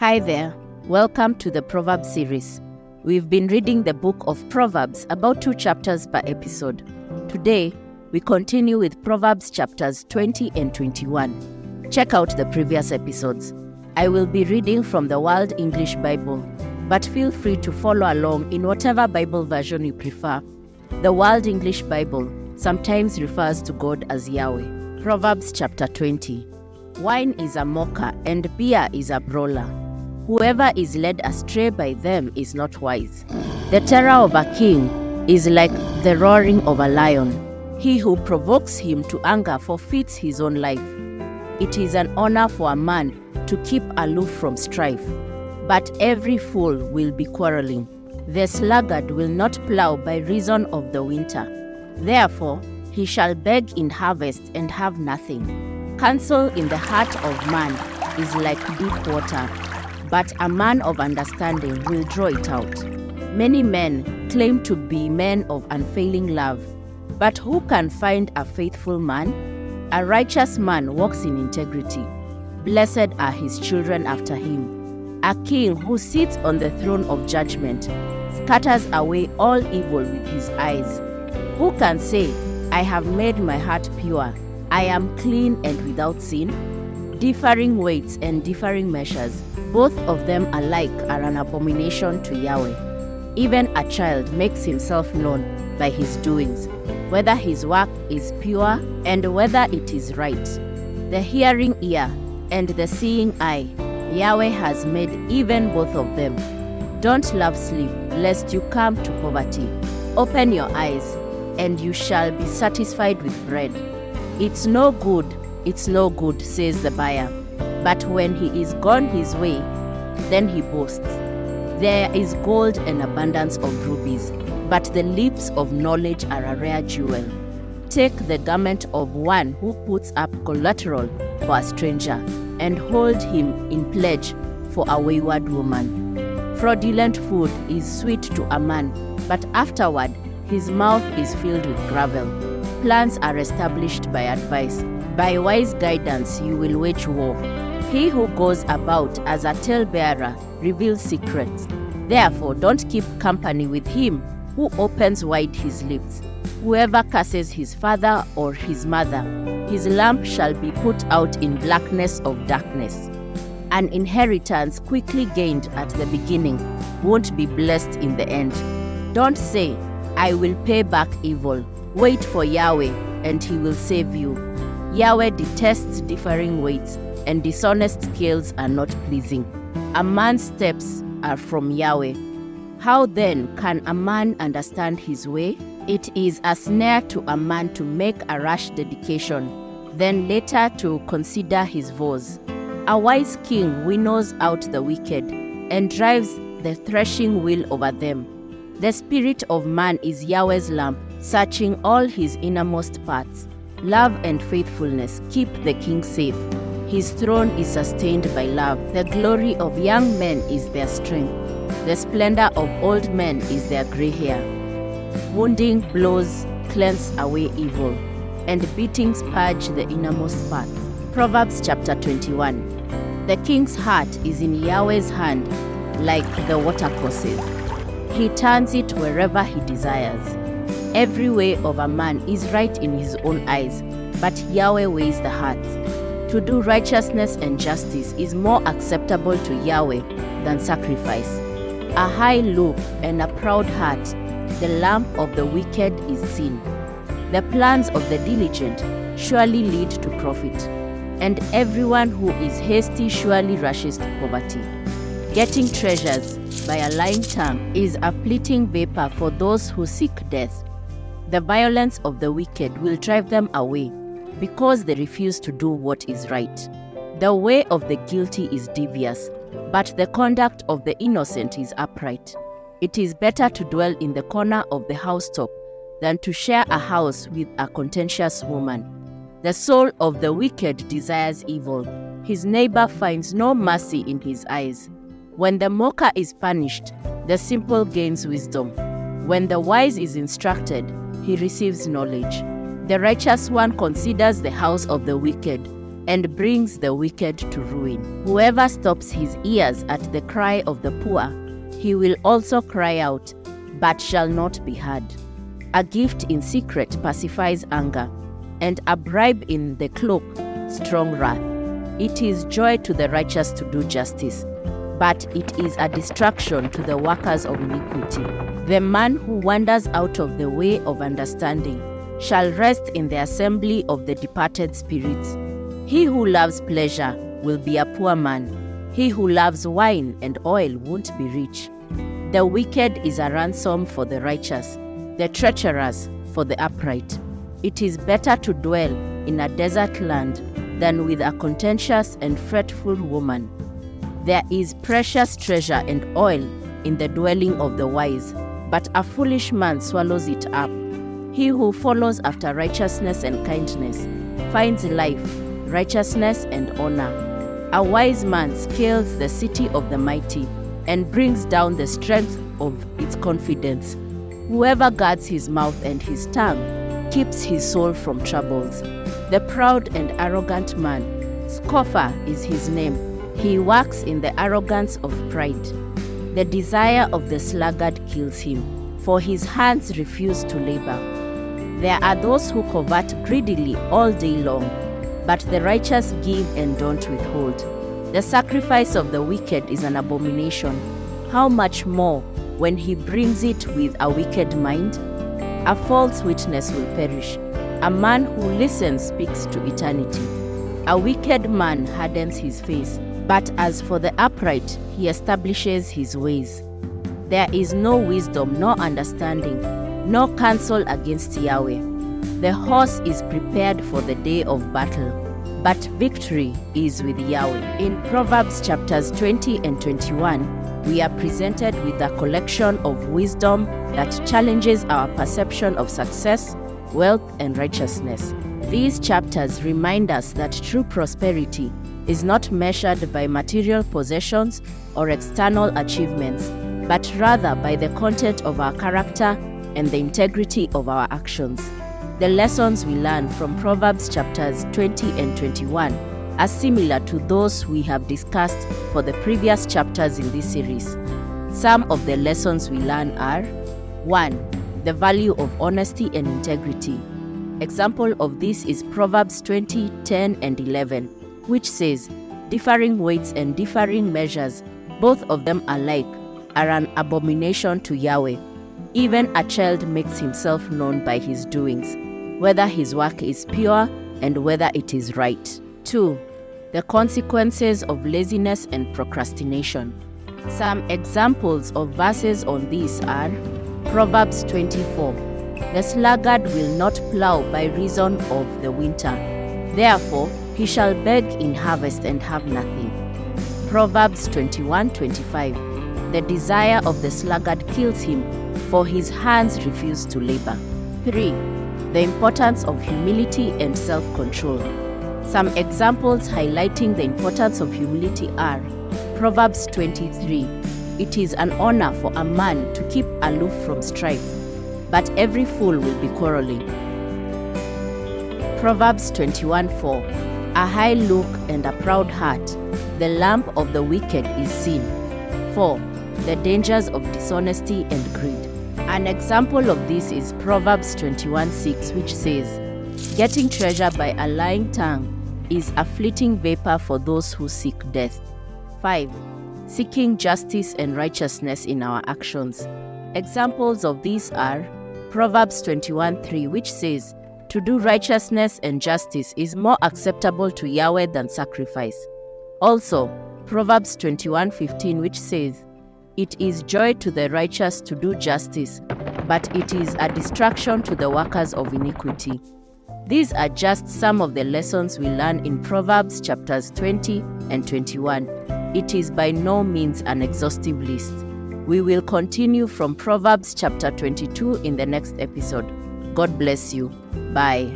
Hi there, welcome to the Proverbs series. We've been reading the book of Proverbs, about 2 chapters per episode. Today, we continue with Proverbs chapters 20 and 21. Check out the previous episodes. I will be reading from the World English Bible, but feel free to follow along in whatever Bible version you prefer. The World English Bible sometimes refers to God as Yahweh. Proverbs chapter 20. Wine is a mocker and beer is a brawler. Whoever is led astray by them is not wise. The terror of a king is like the roaring of a lion. He who provokes him to anger forfeits his own life. It is an honor for a man to keep aloof from strife, but every fool will be quarreling. The sluggard will not plow by reason of the winter. Therefore, he shall beg in harvest and have nothing. Counsel in the heart of man is like deep water, but a man of understanding will draw it out. Many men claim to be men of unfailing love, but who can find a faithful man? A righteous man walks in integrity. Blessed are his children after him. A king who sits on the throne of judgment scatters away all evil with his eyes. Who can say, I have made my heart pure, I am clean and without sin? Differing weights and differing measures, both of them alike are an abomination to Yahweh. Even a child makes himself known by his doings, whether his work is pure and whether it is right. The hearing ear and the seeing eye, Yahweh has made even both of them. Don't love sleep, lest you come to poverty. Open your eyes, and you shall be satisfied with bread. It's no good, says the buyer. But when he is gone his way, then he boasts. There is gold and abundance of rubies, but the lips of knowledge are a rare jewel. Take the garment of one who puts up collateral for a stranger, and hold him in pledge for a wayward woman. Fraudulent food is sweet to a man, but afterward his mouth is filled with gravel. Plans are established by advice. By wise guidance you will wage war. He who goes about as a talebearer reveals secrets. Therefore don't keep company with him who opens wide his lips. Whoever curses his father or his mother, his lamp shall be put out in blackness of darkness. An inheritance quickly gained at the beginning won't be blessed in the end. Don't say, I will pay back evil. Wait for Yahweh, and he will save you. Yahweh detests differing weights, and dishonest scales are not pleasing. A man's steps are from Yahweh. How then can a man understand his way? It is a snare to a man to make a rash dedication, then later to consider his vows. A wise king winnows out the wicked, and drives the threshing wheel over them. The spirit of man is Yahweh's lamp, searching all his innermost parts. Love and faithfulness keep the king safe. His throne is sustained by love. The glory of young men is their strength. The splendor of old men is their gray hair. Wounding blows cleanse away evil, and beatings purge the innermost parts. Proverbs chapter 21. The king's heart is in Yahweh's hand, like the watercourses. He turns it wherever he desires. Every way of a man is right in his own eyes, but Yahweh weighs the hearts. To do righteousness and justice is more acceptable to Yahweh than sacrifice. A high look and a proud heart, the lamp of the wicked is sin. The plans of the diligent surely lead to profit, and everyone who is hasty surely rushes to poverty. Getting treasures by a lying tongue is a fleeting vapor for those who seek death. The violence of the wicked will drive them away, because they refuse to do what is right. The way of the guilty is devious, but the conduct of the innocent is upright. It is better to dwell in the corner of the housetop than to share a house with a contentious woman. The soul of the wicked desires evil. His neighbor finds no mercy in his eyes. When the mocker is punished, the simple gains wisdom. When the wise is instructed, he receives knowledge. The righteous one considers the house of the wicked, and brings the wicked to ruin. Whoever stops his ears at the cry of the poor, he will also cry out, but shall not be heard. A gift in secret pacifies anger, and a bribe in the cloak strong wrath. It is joy to the righteous to do justice, but it is a distraction to the workers of iniquity. The man who wanders out of the way of understanding shall rest in the assembly of the departed spirits. He who loves pleasure will be a poor man. He who loves wine and oil won't be rich. The wicked is a ransom for the righteous, the treacherous for the upright. It is better to dwell in a desert land than with a contentious and fretful woman. There is precious treasure and oil in the dwelling of the wise, but a foolish man swallows it up. He who follows after righteousness and kindness finds life, righteousness, and honor. A wise man scales the city of the mighty and brings down the strength of its confidence. Whoever guards his mouth and his tongue keeps his soul from troubles. The proud and arrogant man, scoffer is his name. He walks in the arrogance of pride. The desire of the sluggard kills him, for his hands refuse to labor. There are those who covet greedily all day long, but the righteous give and don't withhold. The sacrifice of the wicked is an abomination. How much more when he brings it with a wicked mind? A false witness will perish. A man who listens speaks to eternity. A wicked man hardens his face, but as for the upright, he establishes his ways. There is no wisdom nor understanding, nor counsel against Yahweh. The horse is prepared for the day of battle, but victory is with Yahweh. In Proverbs chapters 20 and 21, we are presented with a collection of wisdom that challenges our perception of success, wealth, and righteousness. These chapters remind us that true prosperity is not measured by material possessions or external achievements, but rather by the content of our character and the integrity of our actions. The lessons we learn from Proverbs chapters 20 and 21 are similar to those we have discussed for the previous chapters in this series. Some of the lessons we learn are: 1. The value of honesty and integrity. Example of this is Proverbs 20, 10 and 11, which says, "Differing weights and differing measures, both of them alike, are an abomination to Yahweh. Even a child makes himself known by his doings, whether his work is pure and whether it is right." 2. The consequences of laziness and procrastination. Some examples of verses on this are Proverbs 24. "The sluggard will not plow by reason of the winter. Therefore, he shall beg in harvest and have nothing." Proverbs 21:25. "The desire of the sluggard kills him, for his hands refuse to labor." 3. The importance of humility and self-control. Some examples highlighting the importance of humility are Proverbs 23. "It is an honor for a man to keep aloof from strife, but every fool will be quarreling." Proverbs 21:4. "A high look and a proud heart, the lamp of the wicked is sin." 4. The dangers of dishonesty and greed. An example of this is Proverbs 21:6, which says, "Getting treasure by a lying tongue is a fleeting vapor for those who seek death." 5. Seeking justice and righteousness in our actions. Examples of these are Proverbs 21:3, which says, "To do righteousness and justice is more acceptable to Yahweh than sacrifice." Also, Proverbs 21:15, which says, "It is joy to the righteous to do justice, but it is a distraction to the workers of iniquity." These are just some of the lessons we learn in Proverbs chapters 20 and 21. It is by no means an exhaustive list. We will continue from Proverbs chapter 22 in the next episode. God bless you. Bye.